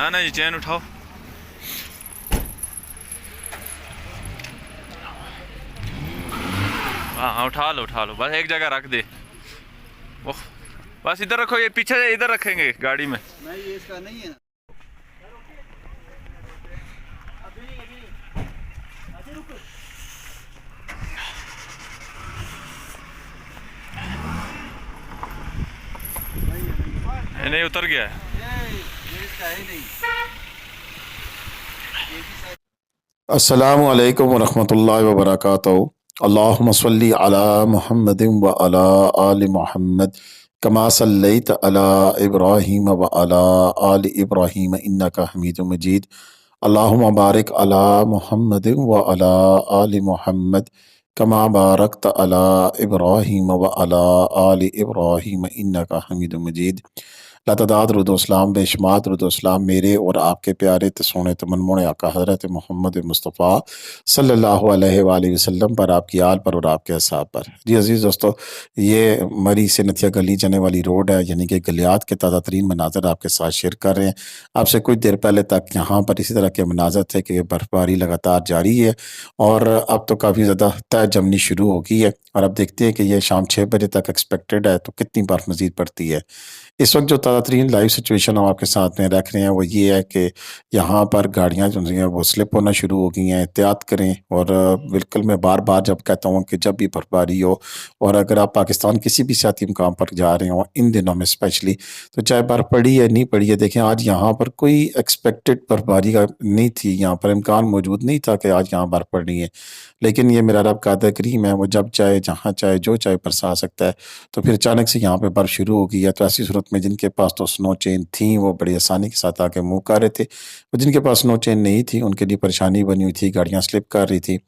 ना ना जी चैन उठाओ। हाँ हाँ उठा लो बस एक जगह रख दे। ओह बस इधर रखो, ये पीछे इधर रखेंगे गाड़ी में। नहीं ये इसका नहीं है। नहीं उतर गया है। ये इसका है नहीं। अस्सलामु अलैकुम वरहमतुल्लाहि वबरकातुहू। अल्लाहुम्मा सल्लि अला मुहम्मदिन व अला आलि मुहम्मद कमा सल्लैत अला इब्राहीम व अला आलि इब्राहीम इन्नका हमीदुम मजीद। अल्लाहुम्मा बारिक अला मुहम्मदिन व अला आलि मुहम्मद कमा बारकत अला इब्राहीम व अला आलि इब्राहीम इन्नका हमीदुम मजीद। लातदाद रुदोसलाम बेशुमार रुदोसलाम मेरे और आपके प्यारे तो सोने तो मनमोने आका हज़रत मोहम्मद मुस्तफ़ा सल्लल्लाहु अलैहि वसल्लम पर, आपकी आल पर और आपके असहाब पर। जी अज़ीज़ दोस्तों, ये मरी से नथिया गली जाने वाली रोड है, यानी कि गलियात के ताज़ा तरीन मनाजर आपके साथ शेयर कर रहे हैं। आपसे कुछ देर पहले तक यहाँ पर इसी तरह के मनाजर थे कि बर्फ़बारी लगातार जारी है और अब तो काफ़ी ज़्यादा तय जमनी शुरू हो गई है। और अब देखते हैं कि ये शाम 6 बजे तक एक्सपेक्टेड है, तो कितनी बर्फ़ मज़ीद पड़ती है। इस वक्त जो ताज़ा तरीन लाइव सिचुएशन हम आपके साथ में रख रहे हैं वो ये है कि यहाँ पर गाड़ियाँ जो हैं वो स्लिप होना शुरू हो गई हैं। एहतियात करें। और बिल्कुल मैं बार बार जब कहता हूँ कि जब भी बर्फबारी हो और अगर आप पाकिस्तान किसी भी सियाती मुकाम पर जा रहे हो इन दिनों में स्पेशली, तो चाहे बर्फ़ पड़ी है नहीं पड़ी है, देखें आज यहाँ पर कोई एक्सपेक्टेड बर्फबारी का नहीं थी, यहाँ पर इम्कान मौजूद नहीं था कि आज यहाँ बर्फ़ पड़नी है। लेकिन ये मेरा रब का अता करीम है, वो जब चाहे जहाँ चाहे जो चाहे बरसा सकता है। तो फिर अचानक से यहाँ पे बर्फ़ शुरू हो गई है, तो ऐसी सूरत में जिनके पास तो स्नो चेन थी वो बड़ी आसानी के साथ आके मूव कर रहे थे, और जिनके पास स्नो चेन नहीं थी उनके लिए परेशानी बनी हुई थी, गाड़ियाँ स्लिप कर रही थी।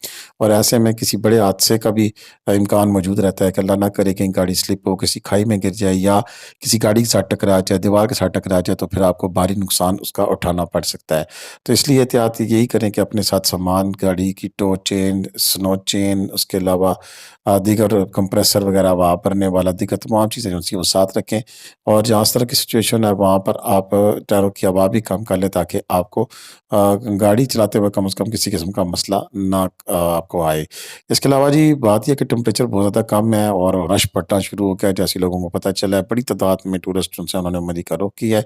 और ऐसे में किसी बड़े हादसे का भी इम्कान मौजूद रहता है कि अल्लाह ना करे कहीं गाड़ी स्लिप हो, किसी खाई में गिर जाए या किसी गाड़ी के साथ टकरा जाए, दीवार के साथ टकरा जाए, तो फिर आपको भारी नुकसान उसका उठाना पड़ सकता है। तो इसलिए एहतियात यही करें कि अपने साथ सामान, गाड़ी की टो चेन, स्नो चेन, उसके अलावा दीगर कंप्रेसर वगैरह हवा भरने वाला, दीगर तमाम चीज़ें जो सी वो साथ रखें। और जहाँ इस तरह की सिचुएशन है वहाँ पर आप टायरों की हवा भी कम कर लें, ताकि आपको गाड़ी चलाते हुए कम से कम किसी किस्म का मसला ना आपको आए। इसके अलावा जी बात यह कि टेम्परेचर बहुत ज़्यादा कम है और रश पड़ना शुरू हो गया है, जैसे लोगों को पता चला है। बड़ी तादाद में टूरिस्ट से उन्होंने मरी का रुख किया है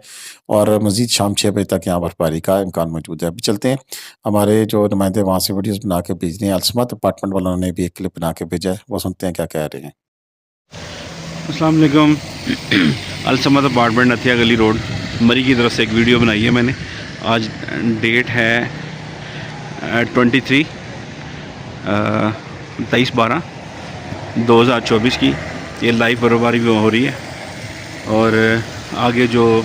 और मज़ीद शाम 6 बजे तक यहाँ बर्फबारी का इम्कान मौजूद है। अभी चलते हैं, हमारे जो नुमाइंदे वहाँ से वीडियोज़ बना के भेज रहे हैं। अलसमत अपार्टमेंट वालों ने भी एक क्लिप बना के भेजा है, वो सुनते हैं क्या कह रहे हैं। अस्सलाम वालेकुम। अलसमद अपार्टमेंट नथिया गली रोड मरी की तरफ से एक वीडियो बनाई है मैंने। आज डेट है 23/12/2024 की। ये लाइव बर्फबारी भी हो रही है और आगे जो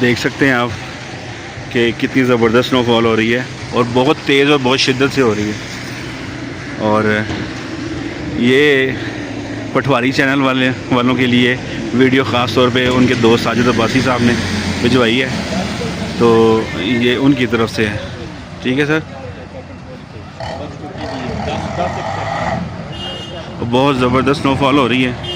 देख सकते हैं आप कि कितनी ज़बरदस्त स्नोफॉल हो रही है और बहुत तेज़ और बहुत शिद्दत से हो रही है। और ये पटवारी चैनल वालों के लिए वीडियो ख़ास तौर पे उनके दोस्त साजिद अब्बासी साहब ने भिजवाई है, तो ये उनकी तरफ से है। ठीक है सर। बहुत ज़बरदस्त स्नोफॉल हो रही है।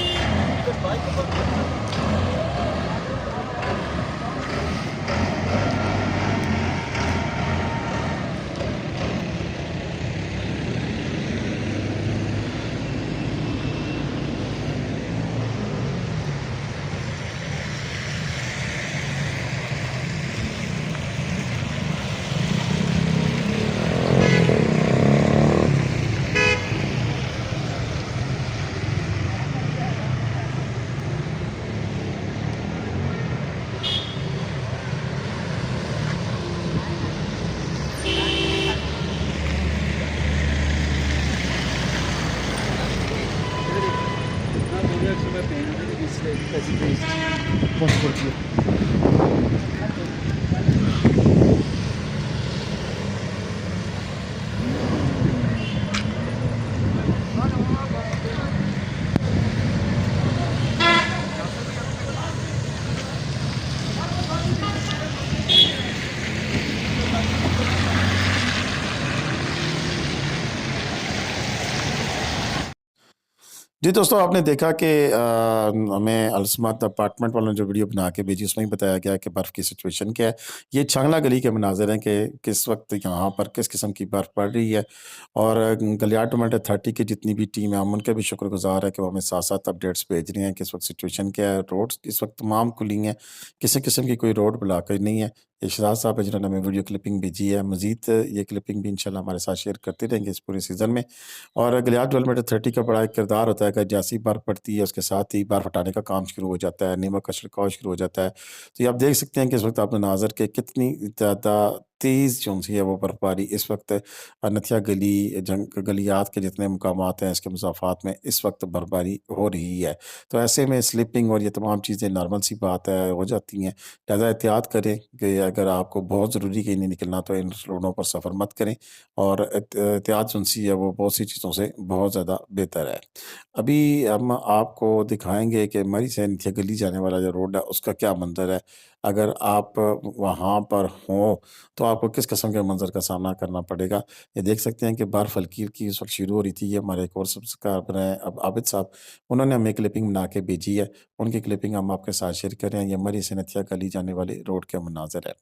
जी दोस्तों, आपने देखा कि हमें अलस्मात अपार्टमेंट वालों ने जो वीडियो बना के भेजी उसमें ही बताया गया कि बर्फ़ की सिचुएशन क्या है। ये छांगला गली के मनाज़र हैं कि किस वक्त यहाँ पर किस किस्म की बर्फ़ पड़ रही है। और गलियार टोमेटो 30 की जितनी भी टीम है हम उनके भी शुक्रगुजार है कि वो हमें साथ साथ अपडेट्स भेज रही हैं कि इस वक्त सिचुएशन क्या है। रोड्स इस वक्त तमाम खुली हैं, किसी किस्म की कोई रोड ब्लॉक नहीं है। इरशाद साहब है जिन्होंने हमें वीडियो क्लिपिंग भेजी है। मज़ीद ये क्लिपिंग भी इंशाल्लाह हमारे साथ शेयर करते रहेंगे इस पूरे सीज़न में। और गलियार डेवलपमेंट अथॉरिटी का बड़ा एक किरदार होता है कि जैसी बर्फ़ पड़ती है उसके साथ ही बर्फ़ हटाने का काम शुरू हो जाता है, नमक का छिड़काव शुरू हो जाता है। तो ये आप देख सकते हैं कि इस वक्त आपने नाज़र के कितनी ज़्यादा तेज़ जो सी है वो बर्फ़बारी इस वक्त नथिया गली, जंग गलियात के जितने मकामात हैं इसके मसाफ़ात में इस वक्त बर्फ़बारी हो रही है। तो ऐसे में स्लिपिंग और ये तमाम चीज़ें नॉर्मल सी बात है, हो जाती हैं। लिहाज़ा एहतियात करें कि अगर आपको बहुत ज़रूरी कहीं नहीं निकलना तो इन रोडों पर सफ़र मत करें। और एहतियात जो सी है वो बहुत सी चीज़ों से बहुत ज़्यादा बेहतर है। अभी हम आपको दिखाएँगे कि मरी से नथिया गली जाने वाला जो रोड है उसका क्या मंज़र है। अगर आप वहाँ पर हों तो आपको किस किस्म के मंज़र का सामना करना पड़ेगा। ये देख सकते हैं कि बर्फ़ हल्की-हल्की इस वक्त शुरू हो रही थी। ये हमारे एक और सब्सक्राइबर हैं अब आबिद साहब, उन्होंने हमें क्लिपिंग बना के भेजी है। उनकी क्लिपिंग हम आपके साथ शेयर कर रहे हैं। ये मरी से नथिया गली जाने वाले रोड के मनाज़र है।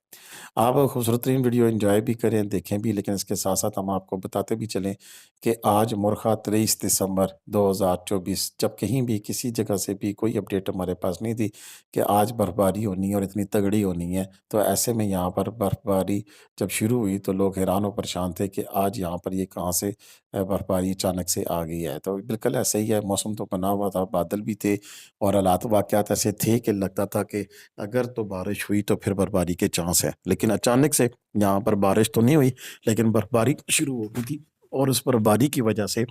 आप खूबसूरत तरीन वीडियो एंजॉय भी करें, देखें भी, लेकिन इसके साथ-साथ हम आपको बताते भी चलें कि आज मुरखा 23 दिसंबर 2024 जब कहीं भी किसी जगह से भी कोई अपडेट हमारे पास नहीं थी कि आज बर्फ़बारी होनी है और इतनी तगड़ी होनी है। तो ऐसे में यहाँ पर बर्फ़बारी जब शुरू हुई तो लोग हैरान और परेशान थे कि आज यहाँ पर ये कहाँ से बर्फ़बारी अचानक से आ गई है। तो बिल्कुल ऐसे ही है, मौसम तो बना हुआ था, बादल भी थे और हालात वाक़यात ऐसे थे कि लगता था कि अगर तो बारिश हुई तो फिर बर्फ़बारी के चांस है। लेकिन अचानक से यहाँ पर बारिश तो नहीं हुई, लेकिन बर्फ़बारी शुरू हो गई थी और उस बर्फ़बारी की वजह से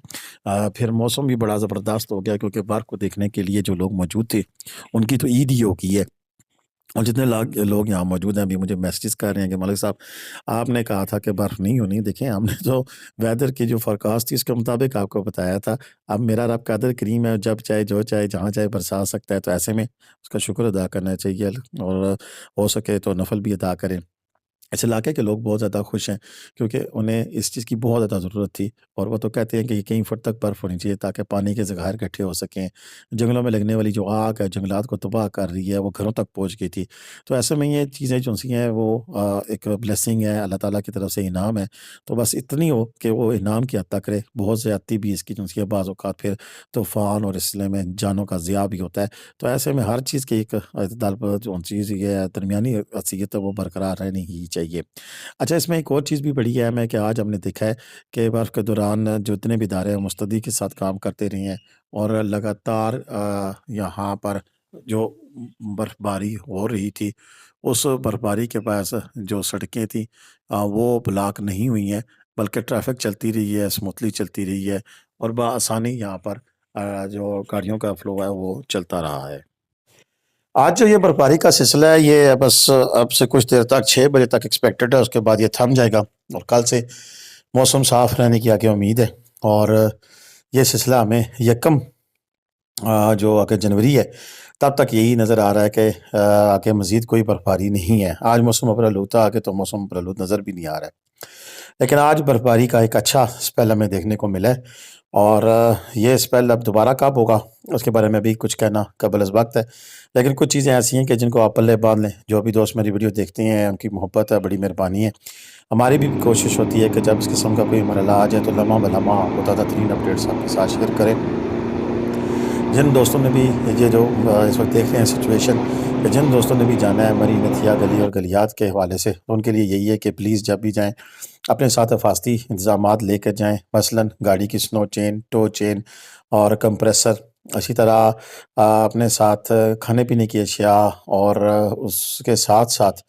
फिर मौसम भी बड़ा ज़बरदस्त हो गया क्योंकि बर्फ़ को देखने के लिए जो लोग मौजूद थे, उनकी तो ईद ही हो गई है। और जितने लोग यहाँ मौजूद हैं अभी मुझे मैसेजेस कर रहे हैं कि मलिक साहब आपने कहा था कि बर्फ़ नहीं होनी। देखें हमने तो वेदर की जो फ़ोरकास्ट थी उसके मुताबिक आपको बताया था। अब मेरा रब कादिर करीम है, जब चाहे जो चाहे जहाँ चाहे बरसा सकता है। तो ऐसे में उसका शुक्र अदा करना चाहिए और हो सके तो नफ़ल भी अदा करें। इस इलाके के लोग बहुत ज़्यादा खुश हैं क्योंकि उन्हें इस चीज़ की बहुत ज़्यादा ज़रूरत थी और वो तो कहते हैं कि कई फुट तक बर्फ़ होनी चाहिए ताकि पानी के ज़खायर इकट्ठे हो सकें। जंगलों में लगने वाली जो आग है, जंगलात को तबाह कर रही है, वो घरों तक पहुँच गई थी। तो ऐसे में ये चीज़ें जो सी हैं वो एक ब्लेसिंग है, अल्लाह ताला की तरफ से इनाम है। तो बस इतनी हो कि वो इनाम की हद तक रहे। बहुत ज़्यादती भी इसकी जो सी है बाज़ औक़ात फिर तूफ़ान और इस सिलसिले में जानों का ज़िया भी होता है। तो ऐसे में हर चीज़ की एक अतदाल पर जो चीज़ ये है, दरमियानी हैसियत है वो बरकरार रहनी ही चाहिए। अच्छा, इसमें एक और चीज़ भी बड़ी अहम है कि आज हमने देखा है कि बर्फ़ के दौरान जो जितने भी इदारे हैं मुस्तैदी के साथ काम करते रहे हैं और लगातार यहाँ पर जो बर्फ़बारी हो रही थी, उस बर्फ़बारी के पास जो सड़कें थी वो ब्लॉक नहीं हुई हैं, बल्कि ट्रैफ़िक चलती रही है, स्मूथली चलती रही है और बआसानी यहाँ पर जो गाड़ियों का फ़्लो है वो चलता रहा है। आज जो ये बर्फबारी का सिलसिला है ये बस अब से कुछ देर तक 6 बजे तक एक्सपेक्टेड है, उसके बाद ये थम जाएगा और कल से मौसम साफ रहने की आगे उम्मीद है। और ये सिलसिला हमें यकम जो आगे जनवरी है तब तक यही नज़र आ रहा है कि आगे मज़ीद कोई बर्फबारी नहीं है। आज मौसम अप्रैलू था, आगे तो मौसम अप्रैलू नज़र भी नहीं आ रहा है। लेकिन आज बर्फबारी का एक अच्छा स्पेल हमें देखने को मिला है और ये स्पेल अब दोबारा कब होगा उसके बारे में भी कुछ कहना कबल वक्त है। लेकिन कुछ चीज़ें ऐसी हैं कि जिनको आप पल्ले बांध लें। जो भी दोस्त मेरी वीडियो देखते हैं उनकी मोहब्बत है, बड़ी मेहरबानी है। हमारी भी कोशिश होती है कि जब इस किस्म का कोई मरला आ जाए तो लम्हा ब लम्हा आपको ताज़ा तरीन अपडेट्स आपके साथ शेयर करें। जिन दोस्तों ने भी ये जो इस वक्त देख रहे हैं सिचुएशन, जिन दोस्तों ने भी जाना है मरी नथिया गली और गलियात के हवाले से, तो उनके लिए यही है कि प्लीज़ जब भी जाएँ अपने साथ हिफाजती इंतज़ामात लेकर जाएँ। मसलन गाड़ी की स्नो चेन, टो चेन और कंप्रेसर। इसी तरह अपने साथ खाने-पीने की अशिया और उसके साथ-साथ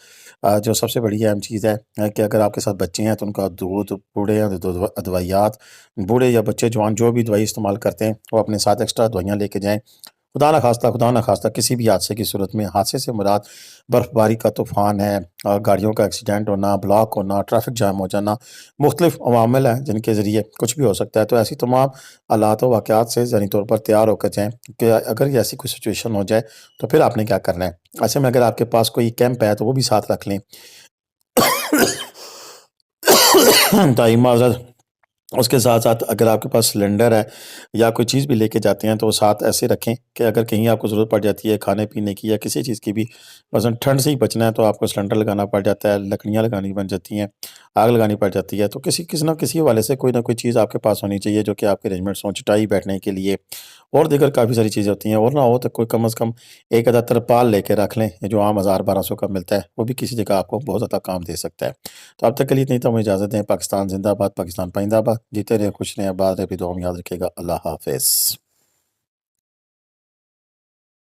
जो सबसे बड़ी अहम चीज़ है कि अगर आपके साथ बच्चे हैं तो उनका दूध, बूढ़े हैं तो दवाइयात, बूढ़े या बच्चे जवान जो भी दवाई इस्तेमाल करते हैं वो अपने साथ एक्स्ट्रा दवाइयाँ लेके जाएँ। खुदा ना खास्ता किसी भी हादसे की सूरत में, हादसे से मुराद बर्फ़बारी का तूफ़ान है, गाड़ियों का एक्सीडेंट होना, ब्लॉक होना, ट्रैफ़िक जाम हो जाना, मुख्तलिफ़ अवामिल हैं जिनके ज़रिए कुछ भी हो सकता है। तो ऐसी तमाम हालात व वाक़यात से ज़हनी तौर पर तैयार होकर जाएँ कि अगर ये ऐसी कोई सिचुएशन हो जाए तो फिर आपने क्या करना है। ऐसे में अगर आपके पास कोई कैंप है तो वो भी साथ रख लें। ताई माज़रत उसके साथ साथ अगर आपके पास सिलेंडर है या कोई चीज़ भी लेके जाते हैं तो वो साथ ऐसे रखें कि अगर कहीं आपको ज़रूरत पड़ जाती है खाने पीने की या किसी चीज़ की भी, मसलन ठंड से ही बचना है तो आपको सिलेंडर लगाना पड़ जाता है, लकड़ियाँ लगानी बन जाती हैं, आग लगानी पड़ जाती है। तो किसी ना किसी हवाले से कोई ना कोई चीज़ आपके पास होनी चाहिए जो कि आपके अरेंजमेंट्स हों, चटाई बैठने के लिए और दीगर काफ़ी सारी चीज़ें होती हैं। और ना हो तो कोई कम से कम एक आधा तरपाल लेके रख लें, जो आम 1000-1200 का मिलता है, वो भी किसी जगह आपको बहुत ज़्यादा काम दे सकता है। तो अब तक के लिए इतनी तो हमें इजाज़त दें। पाकिस्तान जिंदाबाद, पाकिस्तान पाइंदाबाद। जीते रहे, खुश रहें, आबाद रहे, अपनी दुआ में याद रखिएगा। अल्लाह हाफ़िज़।